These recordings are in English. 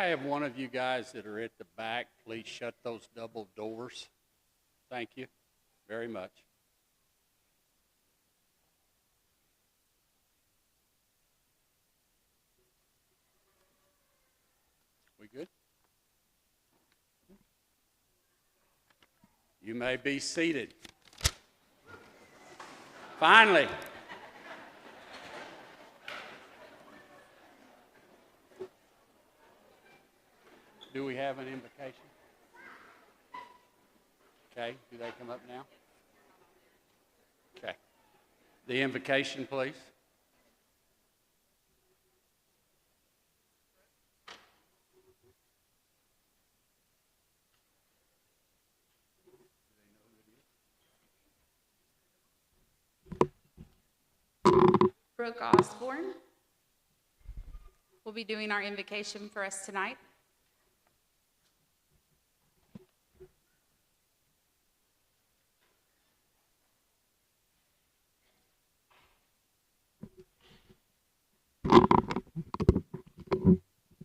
have one of you guys that are at the back please shut those double doors? Thank you very much. We good? You may be seated. Finally. Do we have an invocation? Okay, do they come up now? Okay. The invocation, please. Brooke Osborne will be doing our invocation for us tonight.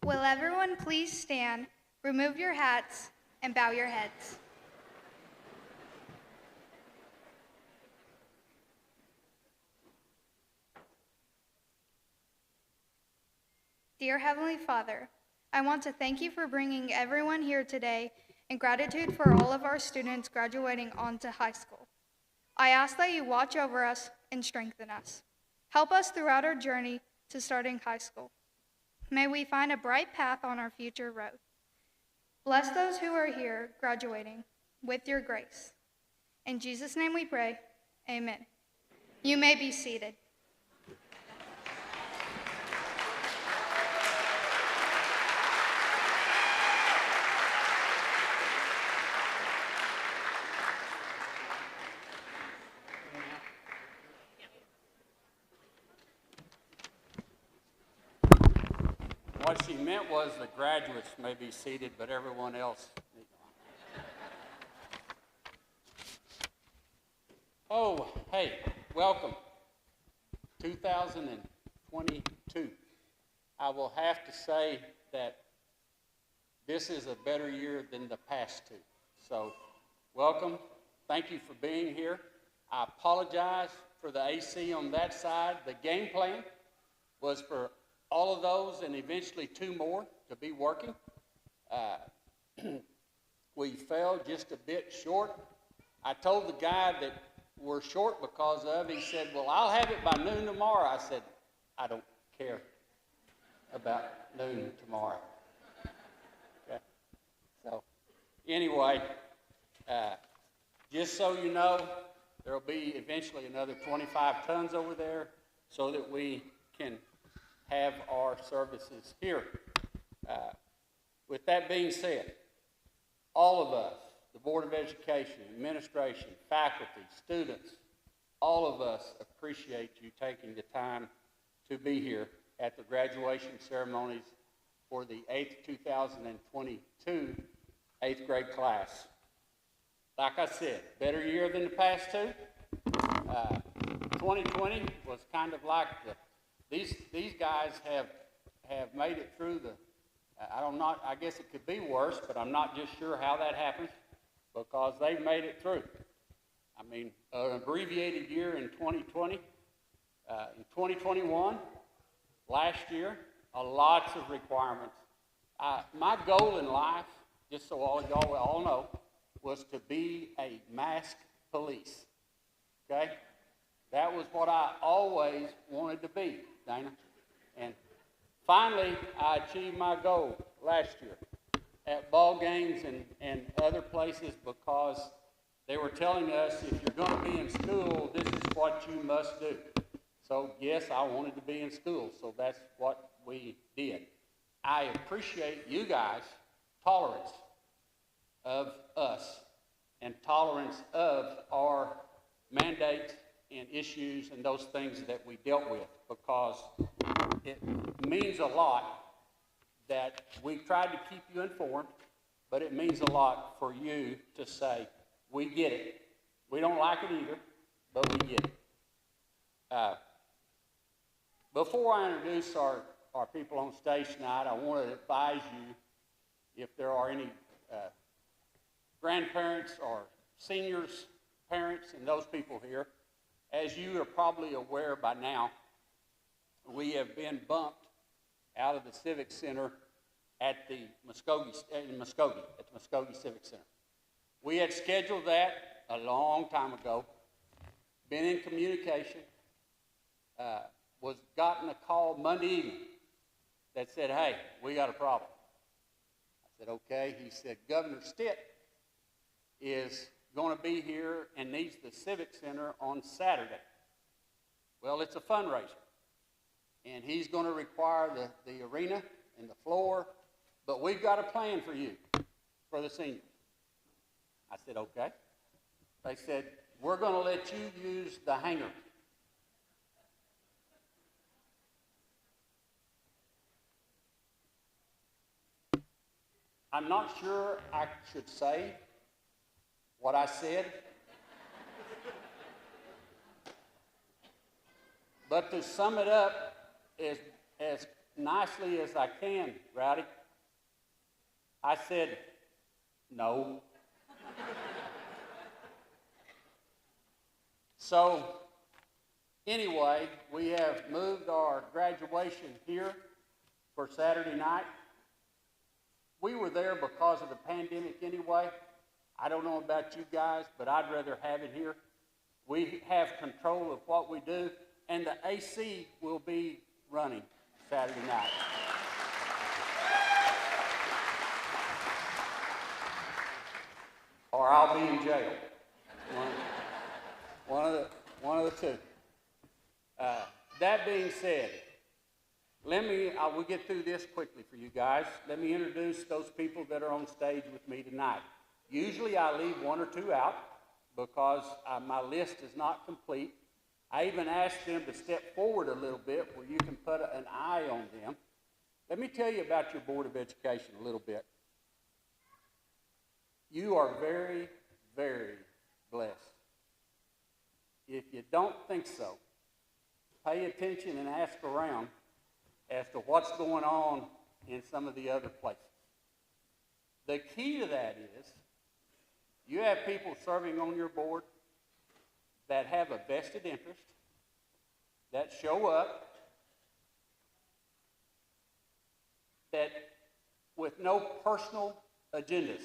Will everyone please stand, remove your hats, and bow your heads. Dear Heavenly Father, I want to thank you for bringing everyone here today in gratitude for all of our students graduating onto high school. I ask that you watch over us and strengthen us. Help us throughout our journey to starting high school. May we find a bright path on our future road. Bless those who are here graduating with your grace. In Jesus' name we pray, amen. You may be seated. What she meant was the graduates may be seated, but everyone else. Oh, hey, welcome. 2022. I will have to say that this is a better year than the past two. So, welcome. Thank you for being here. I apologize for the AC on that side. The game plan was for all of those and eventually two more to be working. We fell just a bit short. I told the guy that we're short because of, he said, well, I'll have it by noon tomorrow. I said, I don't care about noon tomorrow. Okay. So anyway, just so you know, there will be eventually another 25 tons over there so that we can have our services here. With that being said, all of us, the Board of Education, administration, faculty, students, all of us appreciate you taking the time to be here at the graduation ceremonies for the 8th 2022 8th grade class. Like I said, better year than the past two. 2020 was kind of like these guys have made it through the, I guess it could be worse, but I'm not just sure how that happens because they've made it through. I mean, an abbreviated year in 2020. In 2021, last year, lots of requirements. My goal in life, just so all y'all all know, was to be a mask police, okay? That was what I always wanted to be, Dana. And finally, I achieved my goal last year at ball games and other places because they were telling us if you're going to be in school, this is what you must do. So yes, I wanted to be in school, so that's what we did. I appreciate you guys' tolerance of us and tolerance of our mandates and issues and those things that we dealt with because it means a lot that we tried to keep you informed, but it means a lot for you to say, we get it. We don't like it either, but we get it. Before I introduce our people on stage tonight, I want to advise you if there are any grandparents or seniors, parents, and those people here, as you are probably aware by now, we have been bumped out of the Civic Center at the Muskogee Civic Center. We had scheduled that a long time ago, been in communication, gotten a call Monday evening that said, hey, we got a problem. I said, okay. He said, Governor Stitt is going to be here and needs the Civic Center on Saturday. Well, it's a fundraiser, and he's going to require the arena and the floor, but we've got a plan for you, for the seniors. I said, okay. They said, we're going to let you use the hangar. I'm not sure I should say what I said, but to sum it up as nicely as I can, Rowdy, I said, no. So, anyway, we have moved our graduation here for Saturday night. We were there because of the pandemic anyway. I don't know about you guys, but I'd rather have it here. We have control of what we do, and the AC will be running Saturday night. Or I'll be in jail. One of the two. That being said, I will get through this quickly for you guys. Let me introduce those people that are on stage with me tonight. Usually I leave one or two out because my list is not complete. I even asked them to step forward a little bit where you can put an eye on them. Let me tell you about your Board of Education a little bit. You are very, very blessed. If you don't think so, pay attention and ask around as to what's going on in some of the other places. The key to that is you have people serving on your board that have a vested interest, that show up, that with no personal agendas.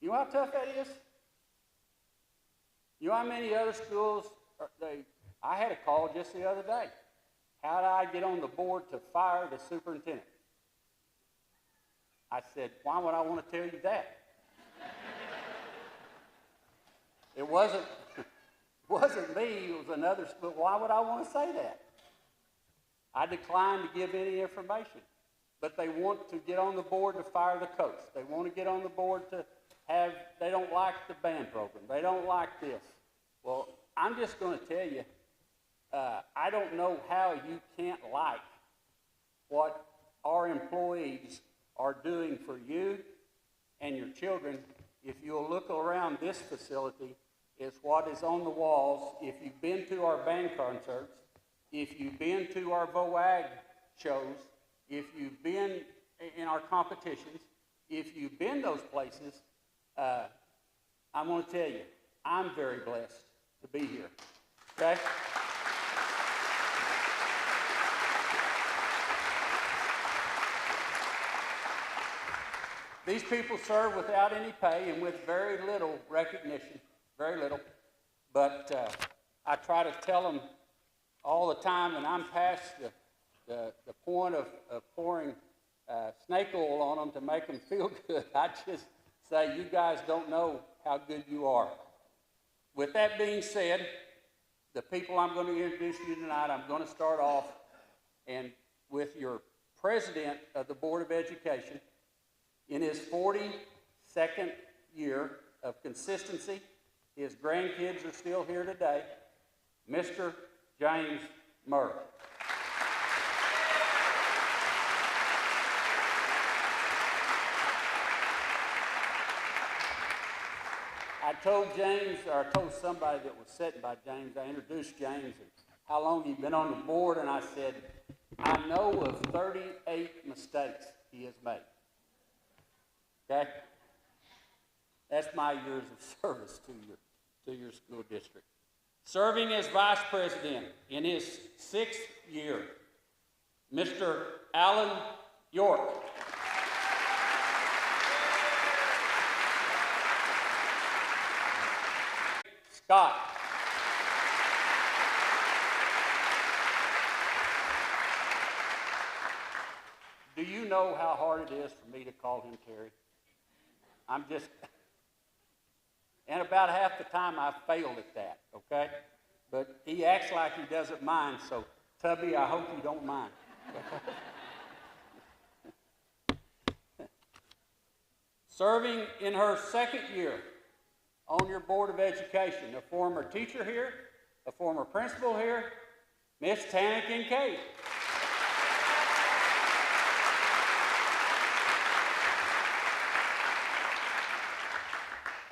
You know how tough that is? You know how many other schools, I had a call just the other day. How do I get on the board to fire the superintendent? I said, why would I want to tell you that? It wasn't me, it was another school. Why would I want to say that? I declined to give any information. But they want to get on the board to fire the coach. They want to get on the board to they don't like the band program. They don't like this. Well, I'm just going to tell you, I don't know how you can't like what our employees are doing for you and your children. If you'll look around this facility, is what is on the walls. If you've been to our band concerts, if you've been to our VOAG shows, if you've been in our competitions, if you've been those places, I'm going to tell you, I'm very blessed to be here. Okay? These people serve without any pay and with very little recognition, very little. But I try to tell them all the time, and I'm past the point of pouring snake oil on them to make them feel good. I just say, you guys don't know how good you are. With that being said, the people I'm going to introduce you tonight, I'm going to start off and with your president of the Board of Education. In his 42nd year of consistency, his grandkids are still here today, Mr. James Murray. I told James, or I told somebody that was sitting by James, I introduced James and how long he'd been on the board, and I said, I know of 38 mistakes he has made. okay? That's my years of service to your school district. Serving as vice president in his 6th year, Mr. Alan York. Scott. Do you know how hard it is for me to call him Terry? I'm just, and about half the time I've failed at that, okay? But he acts like he doesn't mind, so Tubby, I hope you don't mind. Serving in her 2nd year on your Board of Education, a former teacher here, a former principal here, Miss Tana Kincaid.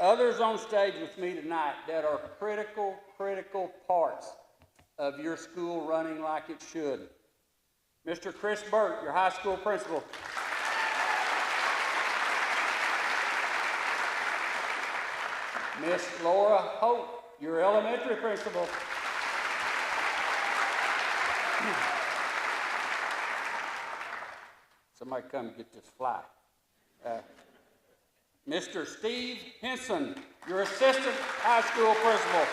Others on stage with me tonight that are critical parts of your school running like it should. Mr. Chris Burt, your high school principal. Miss Laura Hope, your elementary principal. Somebody come get this fly. Mr. Steve Henson, your assistant high school principal.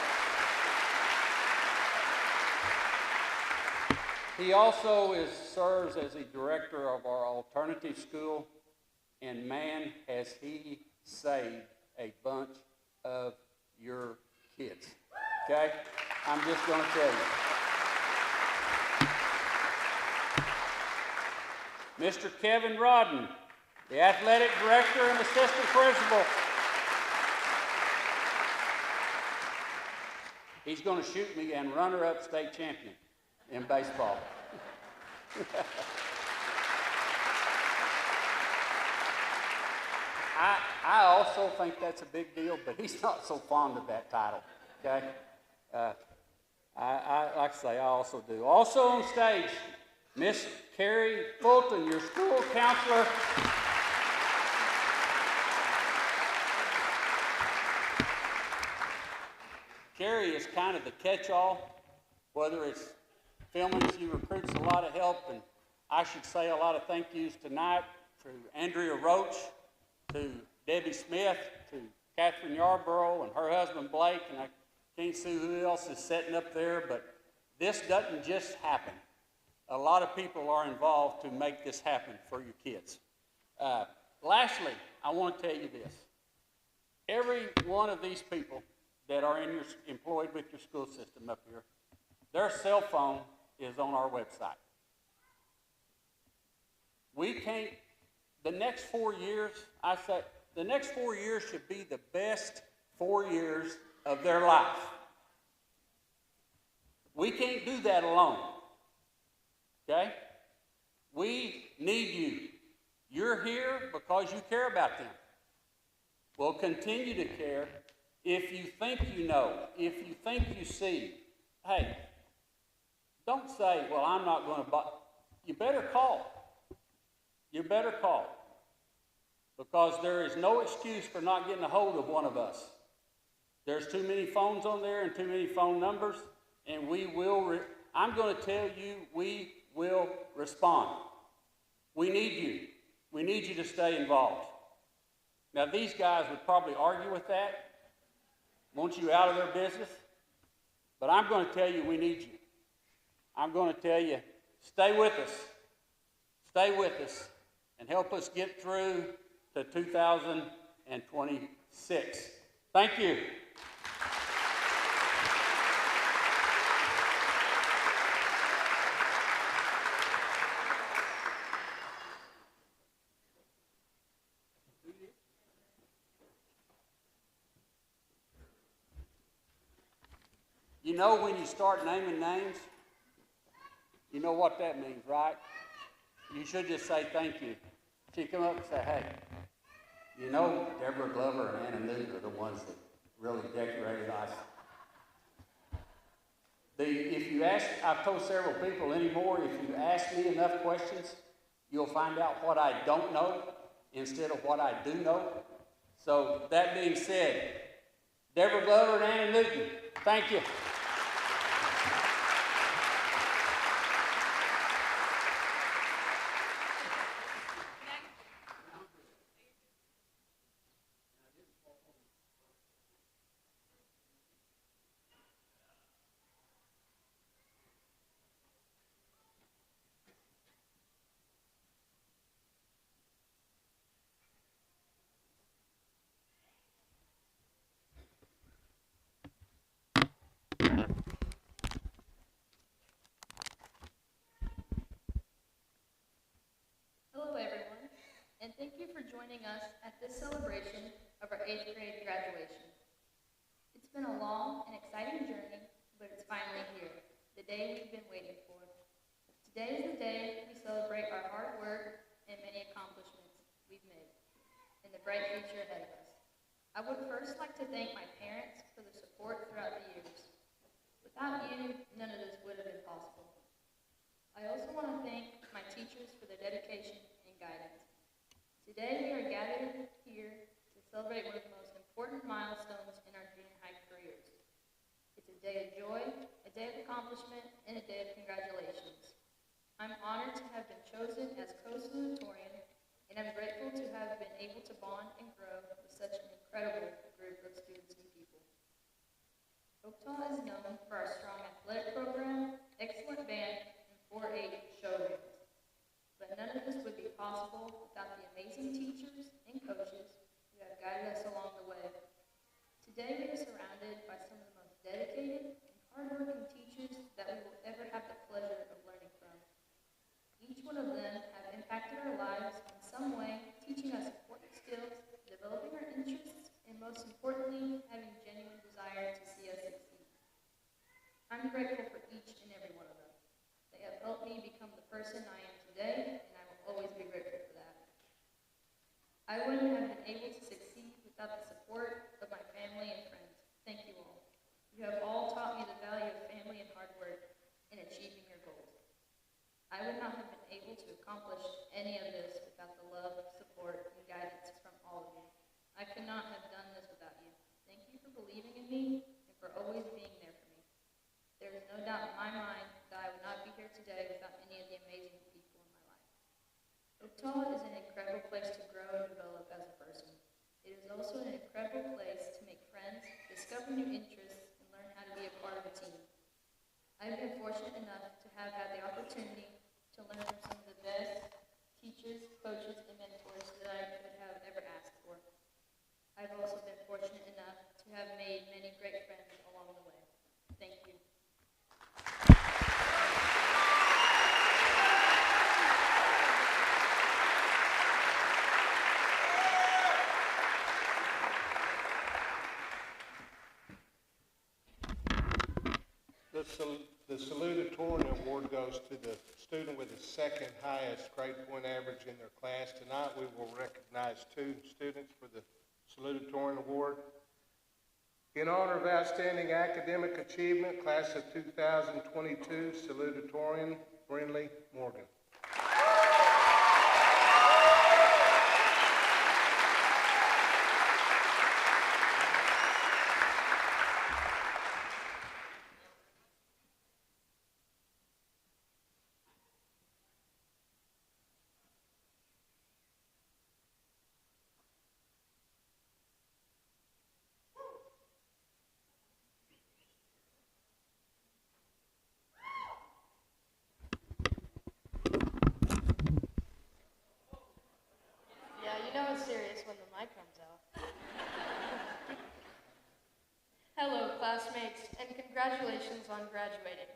He also serves as the director of our alternative school, and man, has he saved a bunch of your kids, okay? I'm just going to tell you. Mr. Kevin Rodden, the athletic director and assistant principal. He's going to shoot me and runner-up state champion in baseball. I also think that's a big deal, but he's not so fond of that title, okay? I like I say, I also do. Also on stage, Miss Carrie Fulton, your school counselor. Carrie is kind of the catch-all, whether it's filming, she recruits a lot of help, and I should say a lot of thank yous tonight to Andrea Roach, to Debbie Smith, to Catherine Yarborough and her husband Blake, and I can't see who else is sitting up there, but this doesn't just happen. A lot of people are involved to make this happen for your kids. Lastly, I want to tell you this. Every one of these people that are employed with your school system up here, their cell phone is on our website. We can't, the next 4 years, I say, the next 4 years should be the best 4 years of their life. We can't do that alone, okay? We need you. You're here because you care about them. We'll continue to care if you think you know, if you think you see. Hey, don't say, well, I'm not going to buy. You better call. You better call. Because there is no excuse for not getting a hold of one of us. There's too many phones on there and too many phone numbers, and we will, I'm going to tell you, we will respond. We need you. We need you to stay involved. Now, these guys would probably argue with that, want you out of their business, but I'm going to tell you we need you. I'm going to tell you, stay with us, and help us get through to 2026. Thank you. You know when you start naming names, you know what that means, right? You should just say thank you. She come up and say, hey, you know Deborah Glover and Anna Newton are the ones that really decorated us. If you ask, I've told several people anymore, if you ask me enough questions, you'll find out what I don't know, instead of what I do know. So that being said, Deborah Glover and Annie Newton, thank you. Hello everyone, and thank you for joining us at this celebration of our 8th grade graduation. It's been a long and exciting journey, but it's finally here, the day we've been waiting for. Today is the day we celebrate our hard work and many accomplishments we've made, and the bright future ahead of us. I would first like to thank my parents for the support throughout the years. Without you, none of this would have been possible. I also want to thank my teachers for their dedication and guidance. Today we are gathered here to celebrate one of the most important milestones in our junior high careers. It's a day of joy, a day of accomplishment, and a day of congratulations. I'm honored to have been chosen as co-salutatorian, and I'm grateful to have been able to bond and grow with such an incredible group of students and people. Oaktaw is known for our strong athletic program, excellent band, 4-H showrooms. But none of this would be possible without the amazing teachers and coaches who have guided us along the way. Today we are surrounded by some of the most dedicated and hardworking teachers that we will ever have the pleasure of learning from. Each one of them have impacted our lives in some way, teaching us important skills, developing our interests, and most importantly, having genuine desire to see us succeed. I'm grateful for each and every one of them. They have helped me become the person I am today, and I will always be grateful for that. I wouldn't have been able to succeed without the support of my family and friends. Thank you all. You have all taught me the value of family and hard work in achieving your goals. I would not have been able to accomplish any of this without the love, support, and guidance from all of you. I could not have done this without you. Thank you for believing in me and for always being there for me. There is no doubt in my mind that I would not be here today without any of the amazing people in my life. Oaktaw is an incredible place to grow and develop as a person. It is also an incredible place to make friends, discover new interests, and learn how to be a part of a team. I've been fortunate enough to have had the opportunity to learn from some of the best teachers, coaches, and mentors that I could have ever asked for. I've also been fortunate enough to have made many great friends along the way. Thank you. The Salutatorian Award goes to the student with the second highest grade point average in their class. Tonight we will recognize 2 students for the Salutatorian Award. In honor of outstanding academic achievement, class of 2022, Salutatorian Brinley Morgan. Serious when the mic comes out. Hello, classmates, and congratulations on graduating.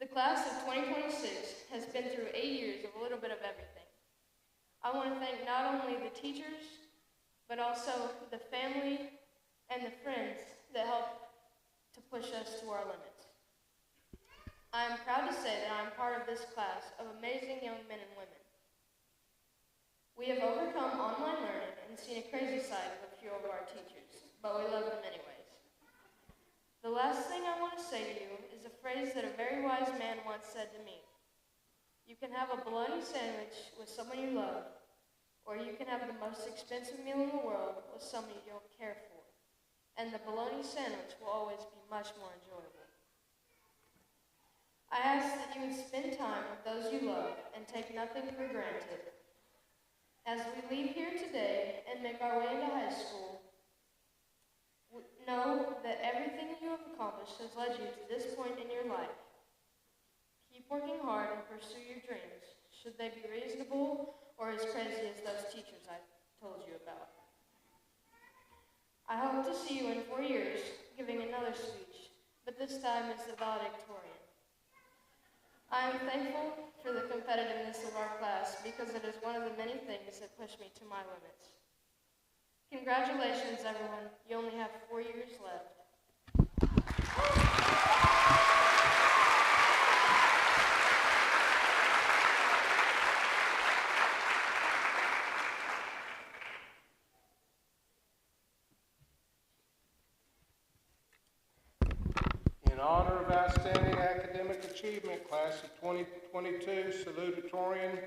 The class of 2026 has been through 8 years of a little bit of everything. I want to thank not only the teachers, but also the family and the friends that helped to push us to our limits. I am proud to say that I am part of this class of amazing young men and women. We have overcome online learning and seen a crazy side of a few of our teachers, but we love them anyways. The last thing I want to say to you is a phrase that a very wise man once said to me. You can have a bologna sandwich with someone you love, or you can have the most expensive meal in the world with someone you don't care for, and the bologna sandwich will always be much more enjoyable. I ask that you would spend time with those you love and take nothing for granted. As we leave here today and make our way into high school, know that everything you have accomplished has led you to this point in your life. Keep working hard and pursue your dreams, should they be reasonable or as crazy as those teachers I told you about. I hope to see you in 4 years giving another speech, but this time as the valedictorian. I am thankful for the competitiveness of our class because it is one of the many things that push me to my limits. Congratulations, everyone. You only have 4 years left. In honor of outstanding academic achievement, class of 2022, Salutatorian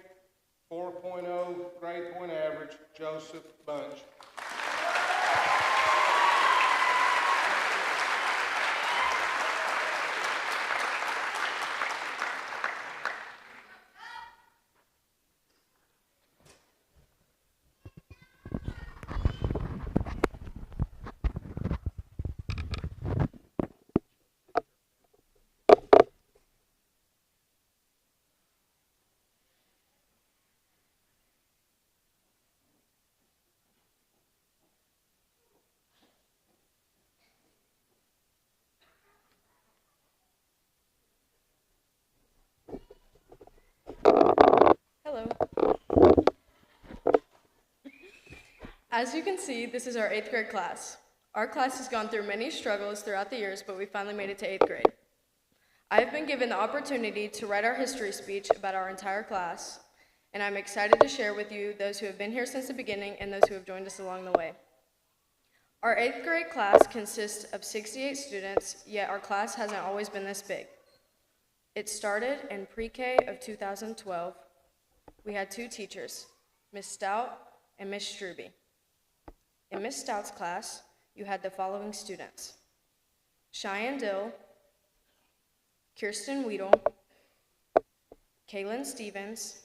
4.0 grade point average, Joseph Bunch. Hello. As you can see, this is our 8th grade class. Our class has gone through many struggles throughout the years, but we finally made it to 8th grade. I have been given the opportunity to write our history speech about our entire class, and I'm excited to share with you those who have been here since the beginning and those who have joined us along the way. Our 8th grade class consists of 68 students, yet our class hasn't always been this big. It started in pre-K of 2012. We had 2 teachers, Miss Stout and Miss Drewby. In Miss Stout's class, you had the following students: Cheyenne Dill, Kirsten Weedle, Kaylin Stevens,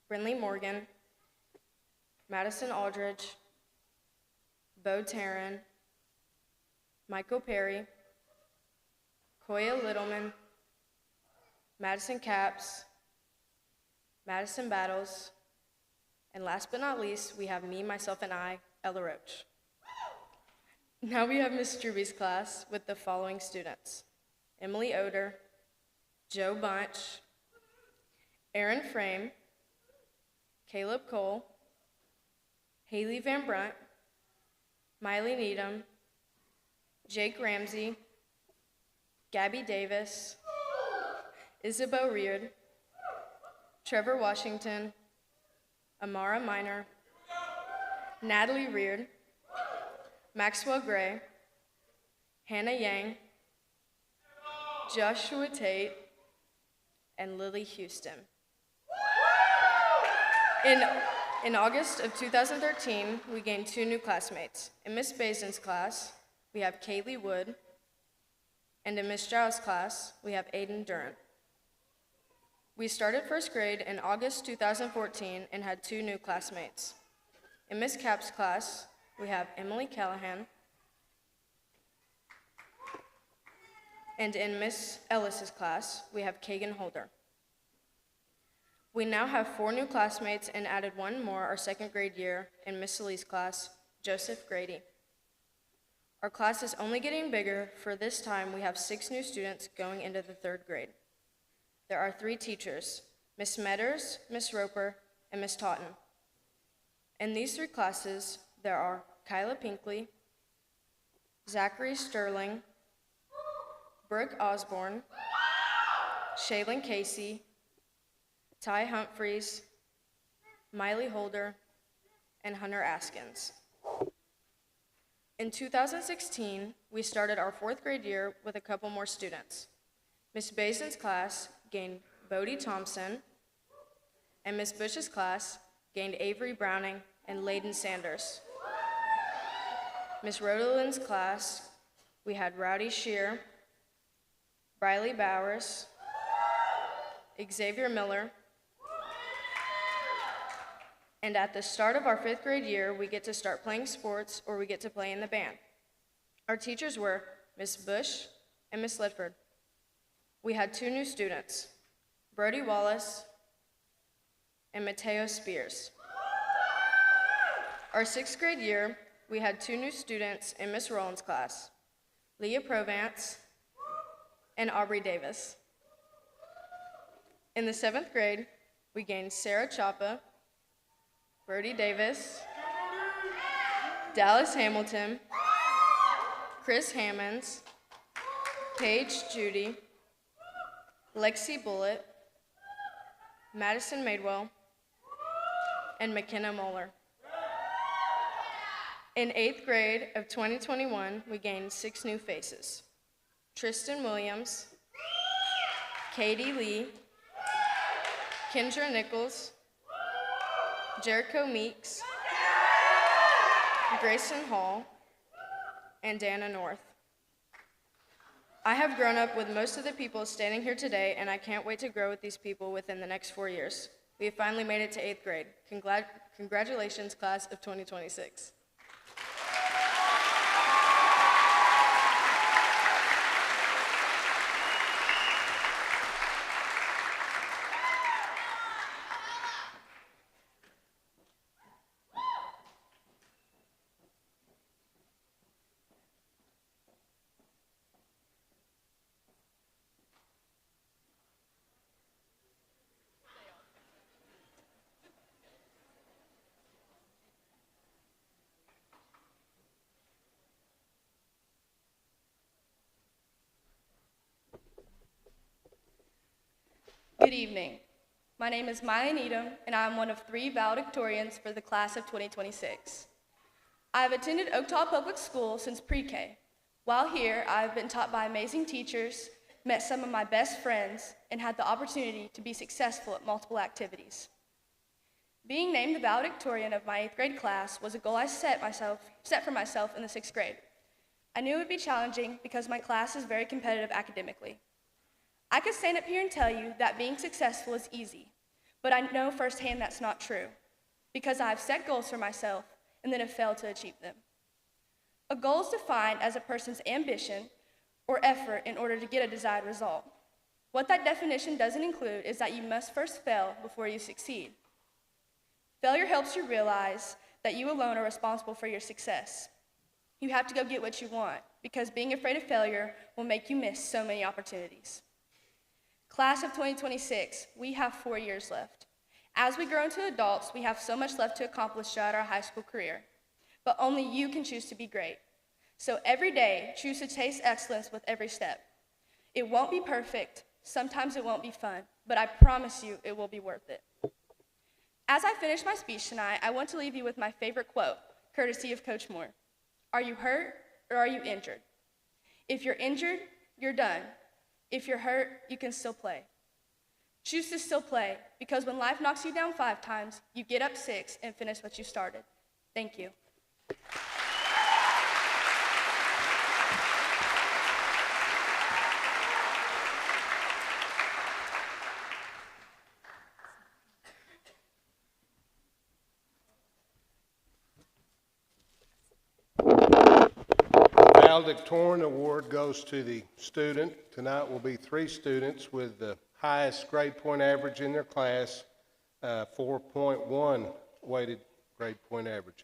Brinley Morgan, Madison Aldridge, Bo Taryn, Michael Perry, Koya Littleman, Madison Capps, Madison Battles, and last but not least, we have me, myself, and I, Ella Roach. Now we have Miss Drewby's class with the following students: Emily Oder, Joe Bunch, Aaron Frame, Caleb Cole, Haley Van Brunt, Miley Needham, Jake Ramsey, Gabby Davis, Isabeau Reard, Trevor Washington, Amara Minor, Natalie Reard, Maxwell Gray, Hannah Yang, Joshua Tate, and Lily Houston. In August of 2013, we gained 2 new classmates. In Miss Basin's class, we have Kaylee Wood, and in Miss Strauss' class, we have Aiden Duran. We started 1st grade in August 2014 and had 2 new classmates. In Miss Capps' class, we have Emily Callahan, and in Miss Ellis's class, we have Kagan Holder. We now have 4 new classmates and added 1 more our 2nd grade year in Miss Sally's class, Joseph Grady. Our class is only getting bigger. For this time, we have 6 new students going into the 3rd grade. There are 3 teachers, Miss Metters, Miss Roper, and Miss Totten. In these 3 classes, there are Kyla Pinkley, Zachary Sterling, Brooke Osborne, Shaylin Casey, Ty Humphreys, Miley Holder, and Hunter Askins. In 2016, we started our 4th grade year with a couple more students. Miss Basin's class gained Bodie Thompson, and Miss Bush's class gained Avery Browning and Layden Sanders. Miss Rodelin's class, we had Rowdy Shear, Briley Bowers, Xavier Miller, and at the start of our 5th grade year, we get to start playing sports or we get to play in the band. Our teachers were Miss Bush and Miss Ledford. We had 2 new students, Brody Wallace and Mateo Spears. Our 6th grade year, we had 2 new students in Miss Rowland's class, Leah Provance and Aubrey Davis. In the 7th grade, we gained Sarah Chapa, Brody Davis, Dallas Hamilton, Chris Hammonds, Paige Judy, Lexi Bullitt, Madison Madewell, and McKenna Moeller. In 8th grade of 2021, we gained 6 new faces: Tristan Williams, Katie Lee, Kendra Nichols, Jericho Meeks, Grayson Hall, and Dana North. I have grown up with most of the people standing here today, and I can't wait to grow with these people within the next 4 years. We have finally made it to 8th grade. Congratulations, class of 2026. Good evening. My name is Maya Needham, and I am one of 3 valedictorians for the class of 2026. I have attended Oaktaw Public School since pre-K. While here, I have been taught by amazing teachers, met some of my best friends, and had the opportunity to be successful at multiple activities. Being named the valedictorian of my 8th grade class was a goal I set for myself in the 6th grade. I knew it would be challenging because my class is very competitive academically. I could stand up here and tell you that being successful is easy, but I know firsthand that's not true, because I have set goals for myself and then have failed to achieve them. A goal is defined as a person's ambition or effort in order to get a desired result. What that definition doesn't include is that you must first fail before you succeed. Failure helps you realize that you alone are responsible for your success. You have to go get what you want, because being afraid of failure will make you miss so many opportunities. Class of 2026, we have 4 years left. As we grow into adults, we have so much left to accomplish throughout our high school career. But only you can choose to be great. So every day, choose to taste excellence with every step. It won't be perfect, sometimes it won't be fun, but I promise you it will be worth it. As I finish my speech tonight, I want to leave you with my favorite quote, courtesy of Coach Moore. Are you hurt or are you injured? If you're injured, you're done. If you're hurt, you can still play. Choose to still play, because when life knocks you down 5 times, you get up 6 and finish what you started. Thank you. Valdictorn Award goes to the student. Tonight will be 3 students with the highest grade point average in their class, 4.1 weighted grade point average.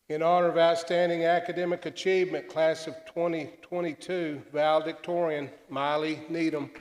In honor of outstanding academic achievement, class of 2022, Valedictorian Miley Needham.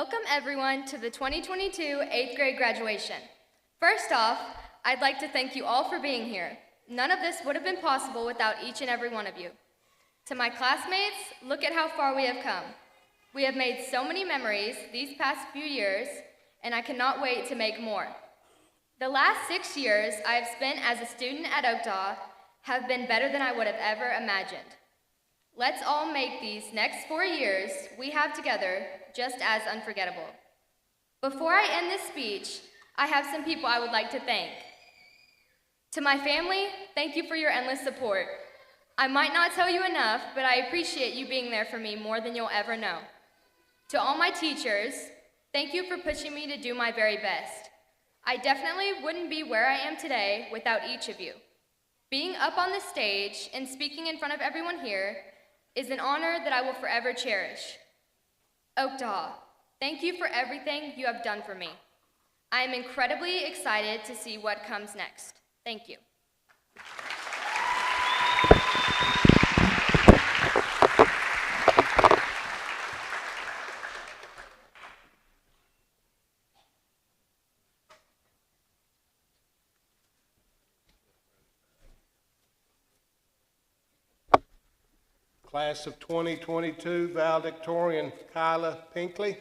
Welcome everyone to the 2022 8th grade graduation. First off, I'd like to thank you all for being here. None of this would have been possible without each and every one of you. To my classmates, look at how far we have come. We have made so many memories these past few years, and I cannot wait to make more. The last 6 years I have spent as a student at Oakdaw have been better than I would have ever imagined. Let's all make these next 4 years we have together just as unforgettable. Before I end this speech, I have some people I would like to thank. To my family, thank you for your endless support. I might not tell you enough, but I appreciate you being there for me more than you'll ever know. To all my teachers, thank you for pushing me to do my very best. I definitely wouldn't be where I am today without each of you. Being up on the stage and speaking in front of everyone here is an honor that I will forever cherish. Oakdaw, thank you for everything you have done for me. I am incredibly excited to see what comes next. Thank you. Class of 2022, Valedictorian Kyla, Pinkley.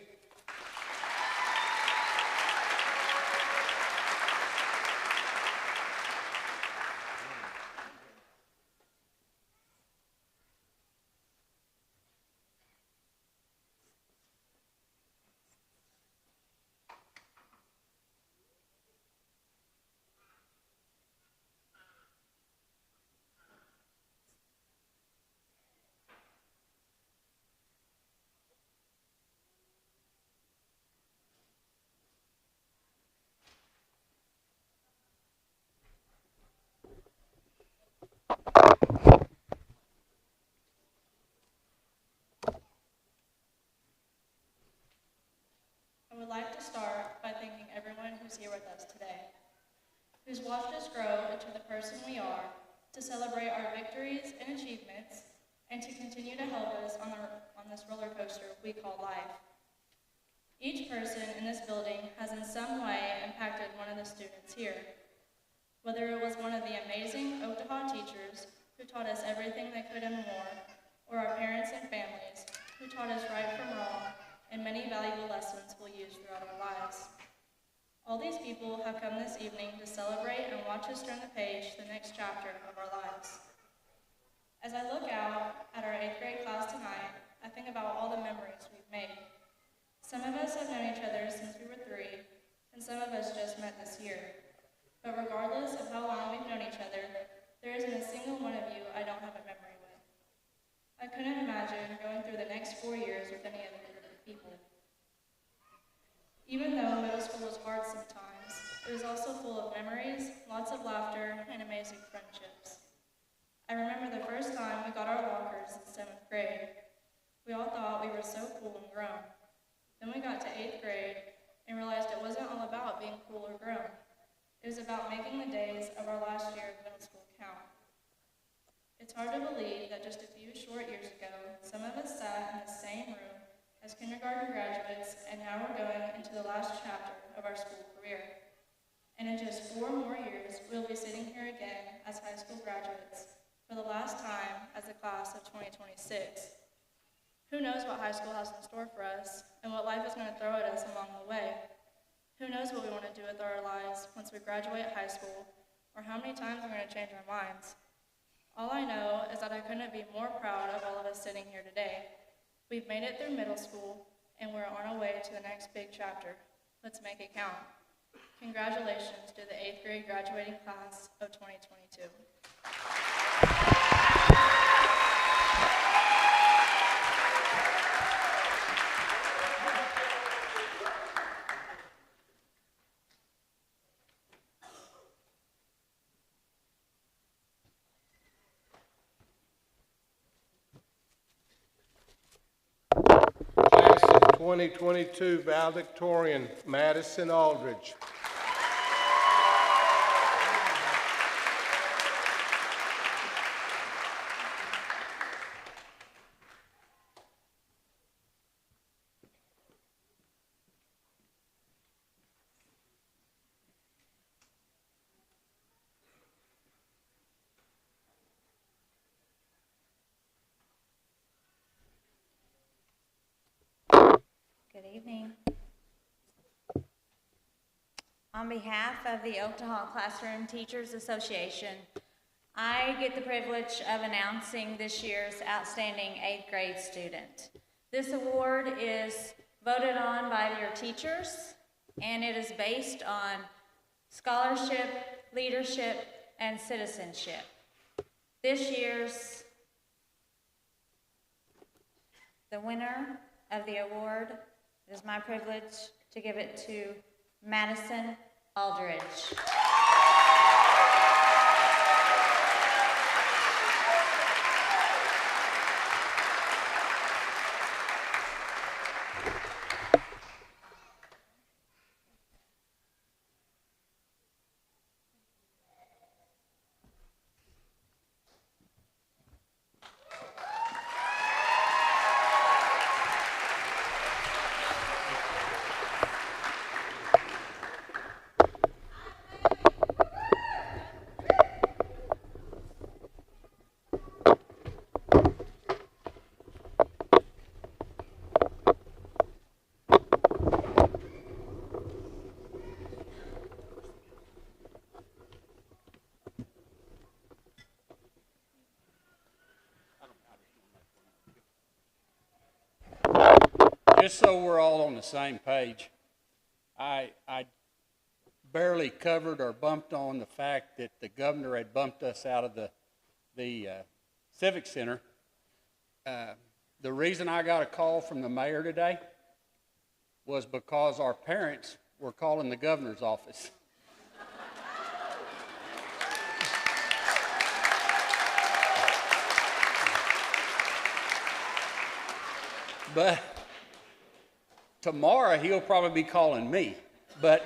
I would like to start by thanking everyone who's here with us today, who's watched us grow into the person we are, to celebrate our victories and achievements, and to continue to help us on this roller coaster we call life. Each person in this building has in some way impacted one of the students here, whether it was one of the amazing Oakdaw teachers who taught us everything they could and more, or our parents and families who taught us right from wrong and many valuable lessons we'll use throughout our lives. All these people have come this evening to celebrate and watch us turn the page to the next chapter of our lives. As I look out at our 8th grade class tonight, I think about all the memories we've made. Some of us have known each other since we were 3, and some of us just met this year. But regardless of how long we've known each other, there isn't a single one of you I don't have a memory with. I couldn't imagine going through the next 4 years with any other group of people. Even though middle school was hard sometimes, it was also full of memories, lots of laughter, and amazing friendships. I remember the first time we got our walkers in 7th grade. We all thought we were so cool and grown. Then we got to 8th grade and realized it wasn't all about being cool or grown. It was about making the days of our last year of middle school count. It's hard to believe that just a few short years ago, some of us sat in the same room as kindergarten graduates, and now we're going into the last chapter of our school career. And in just 4 more years, we'll be sitting here again as high school graduates for the last time as the class of 2026. Who knows what high school has in store for us and what life is going to throw at us along the way? Who knows what we want to do with our lives once we graduate high school, or how many times we're going to change our minds? All I know is that I couldn't be more proud of all of us sitting here today. We've made it through middle school, and we're on our way to the next big chapter. Let's make it count. Congratulations to the 8th grade graduating class of 2022. Class of 2022, Valedictorian Madison Aldridge. Good evening. On behalf of the Oklahoma Classroom Teachers Association, I get the privilege of announcing this year's outstanding 8th grade student. This award is voted on by your teachers, and it is based on scholarship, leadership, and citizenship. This year's the winner of the award, it is my privilege to give it to Madison Aldridge. Just so we're all on the same page, I barely covered or bumped on the fact that the governor had bumped us out of the Civic Center. The reason I got a call from the mayor today was because our parents were calling the governor's office. But tomorrow he'll probably be calling me. But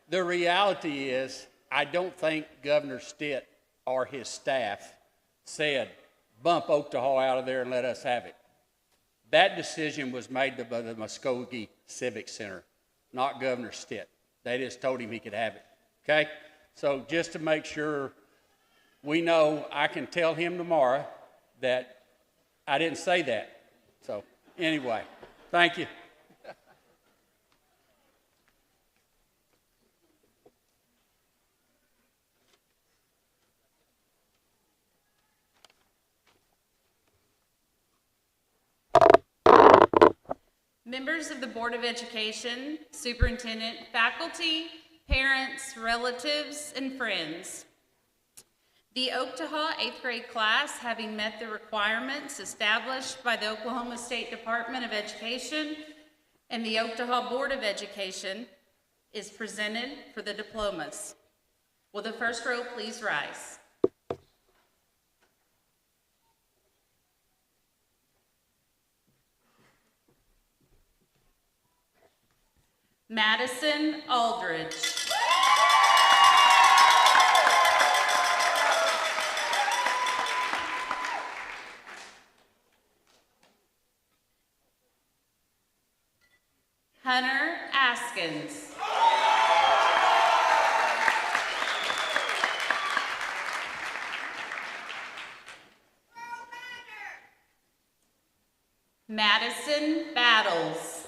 the reality is, I don't think Governor Stitt or his staff said, bump Oklahoma out of there and let us have it. That decision was made by the Muskogee Civic Center, not Governor Stitt. They just told him he could have it, okay? So just to make sure we know, I can tell him tomorrow that I didn't say that. So anyway, thank you. Members of the Board of Education, superintendent, faculty, parents, relatives, and friends. The Oklahoma 8th grade class, having met the requirements established by the Oklahoma State Department of Education and the Oklahoma Board of Education, is presented for the diplomas. Will the first row please rise? Madison Aldridge. Hunter Askins. Madison Battles.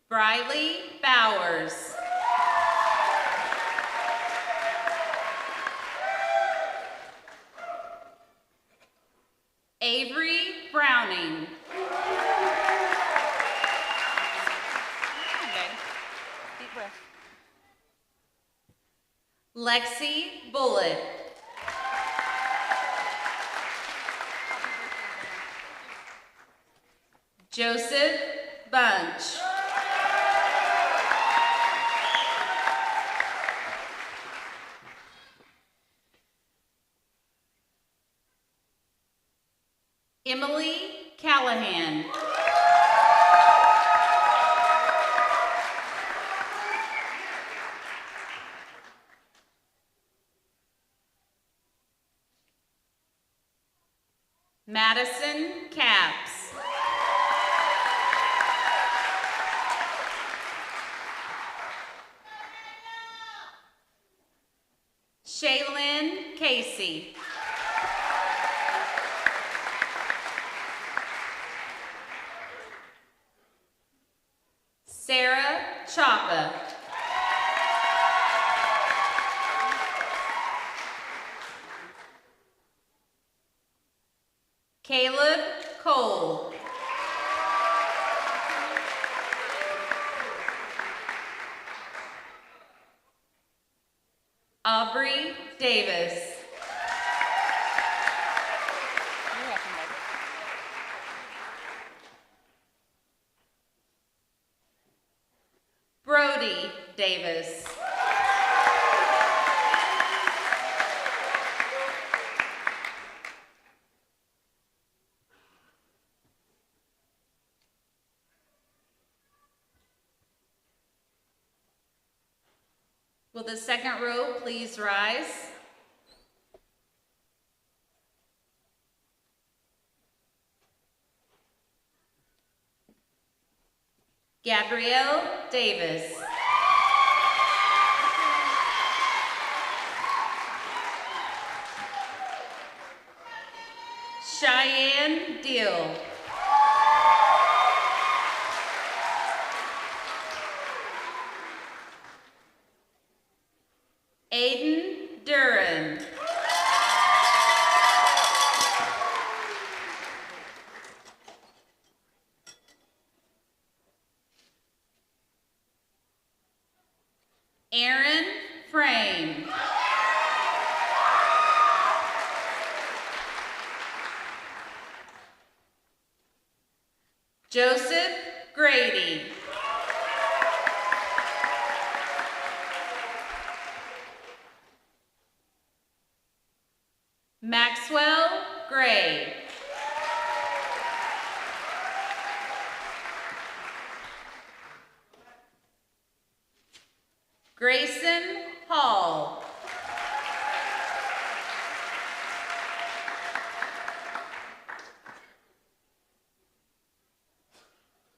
Briley Bowers. Avery Browning. Deep breath. Lexi Bullitt. Joseph Bunch. Emily Callahan. Madison Capps. Shaylin Casey. Sarah Chapa. Caleb Cole. Aubrey Davis. Brody Davis. Will the second row please rise? Gabrielle Davis. Cheyenne Deal. Aiden Duran. Aaron Frame. Joseph Grady. Maxwell Gray. Grayson Hall.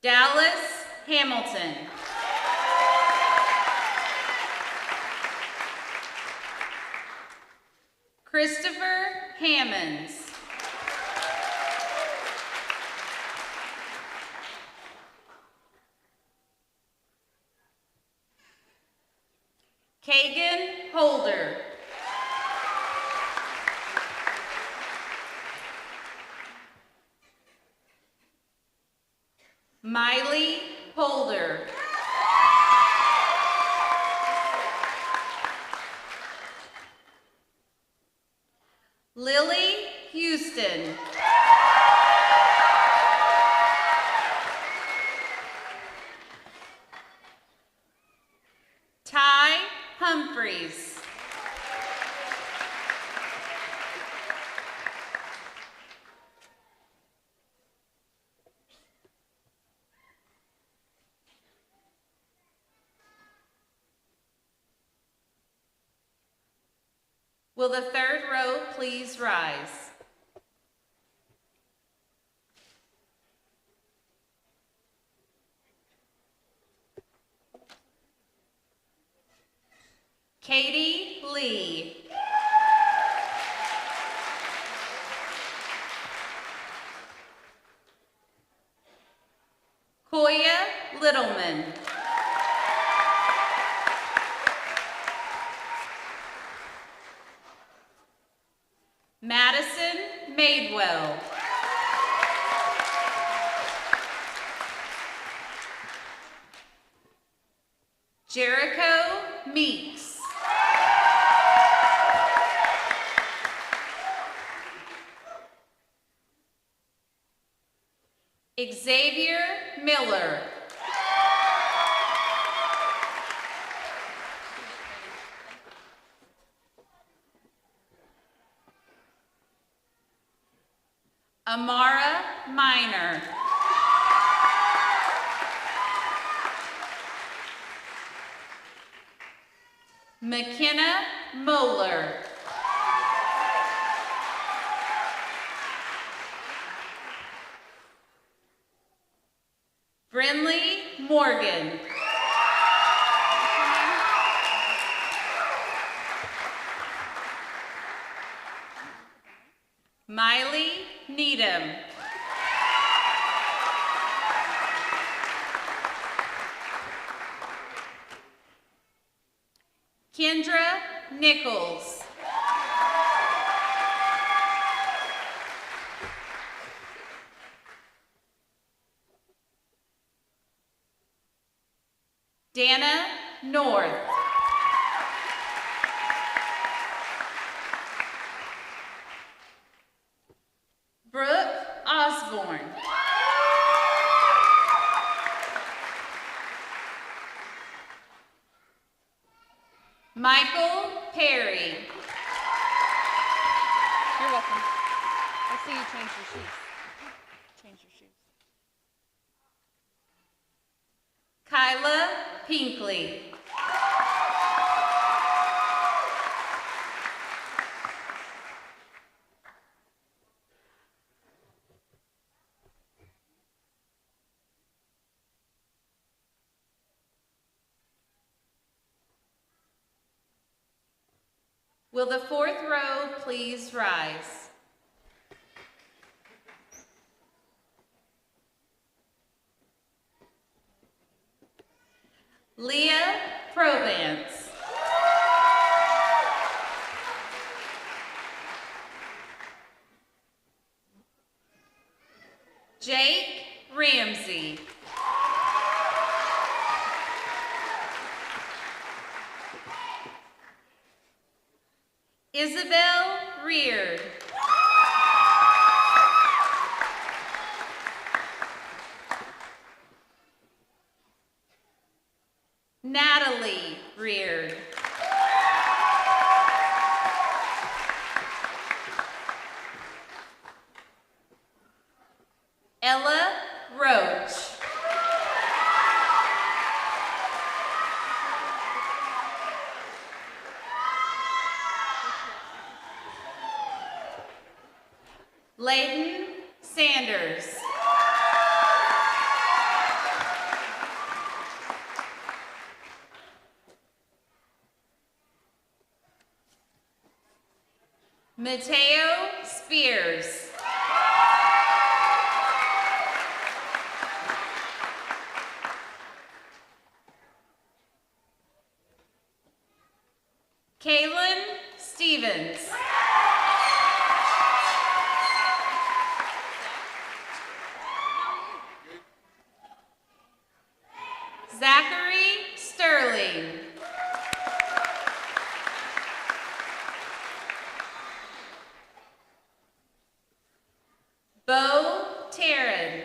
Dallas Hamilton. Christopher Hammonds. Kagan Holder. Miley Holder. Lily Houston. Ty Humphreys. Will the third row please rise? Katie Lee. Koya Littleman. Madison Madewell. Jericho Meeks. Xavier Miller. Amara Minor. McKenna Moeller. Brinley Morgan. Miley Needham. Kendra Nichols. Dana North. Brooke Osborne. Michael Perry. You're welcome. I see you changed your shoes. Change your shoes. Kyla Pinkley. Will the fourth row please rise? Leah Provance. Jake Ramsey. Isabel Reard. Natalie Reard. Ella Roach. Layden Sanders. Mateo Spears. Kaylin Stevens. Zachary Sterling. Bo Taryn.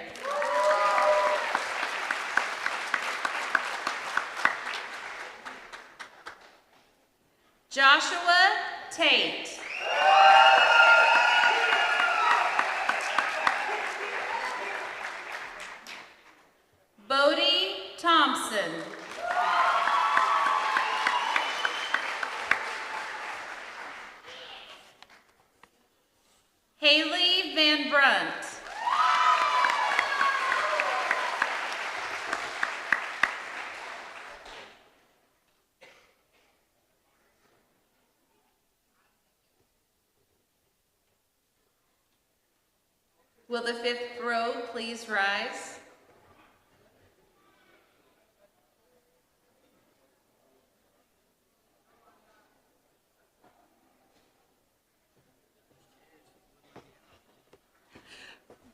Joshua Tate. Bodie Thompson. Haley Van Brunt. Will the fifth row please rise?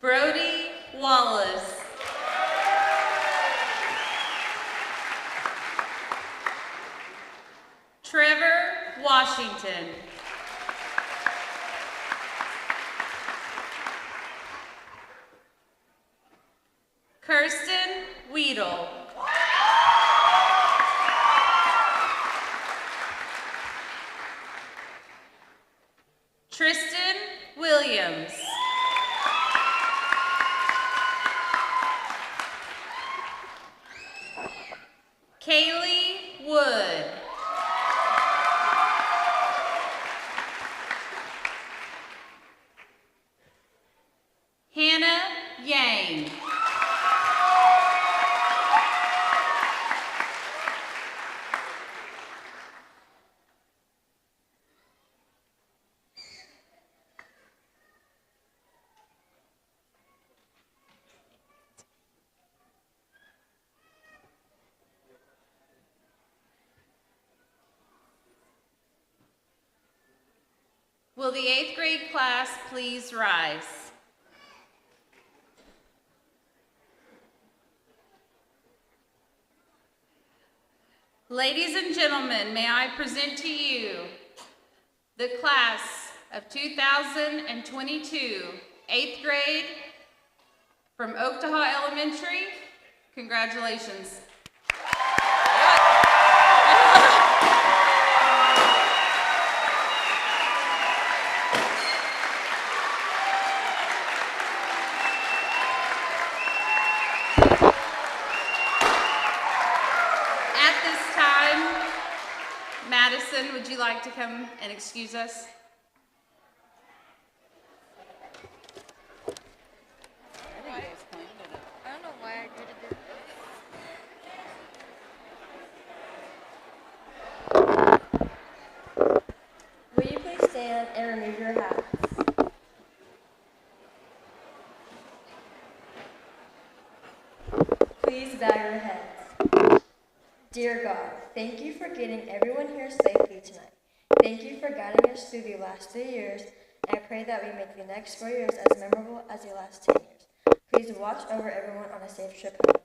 Brody Wallace. Trevor Washington. Kirsten Weedle. Tristan Williams. Kaylee Wood. Hannah Yang. Will the 8th grade class please rise? Ladies and gentlemen, may I present to you the class of 2022, 8th grade from Oaktaha Elementary. Congratulations. Madison, would you like to come and excuse us? I don't know why I did it. Will you please stand and remove your hats? Please bow your heads. Dear God, thank you for getting everyone here safely tonight. Thank you for guiding us through the last 3 years, and I pray that we make the next 4 years as memorable as the last 10 years. Please watch over everyone on a safe trip home.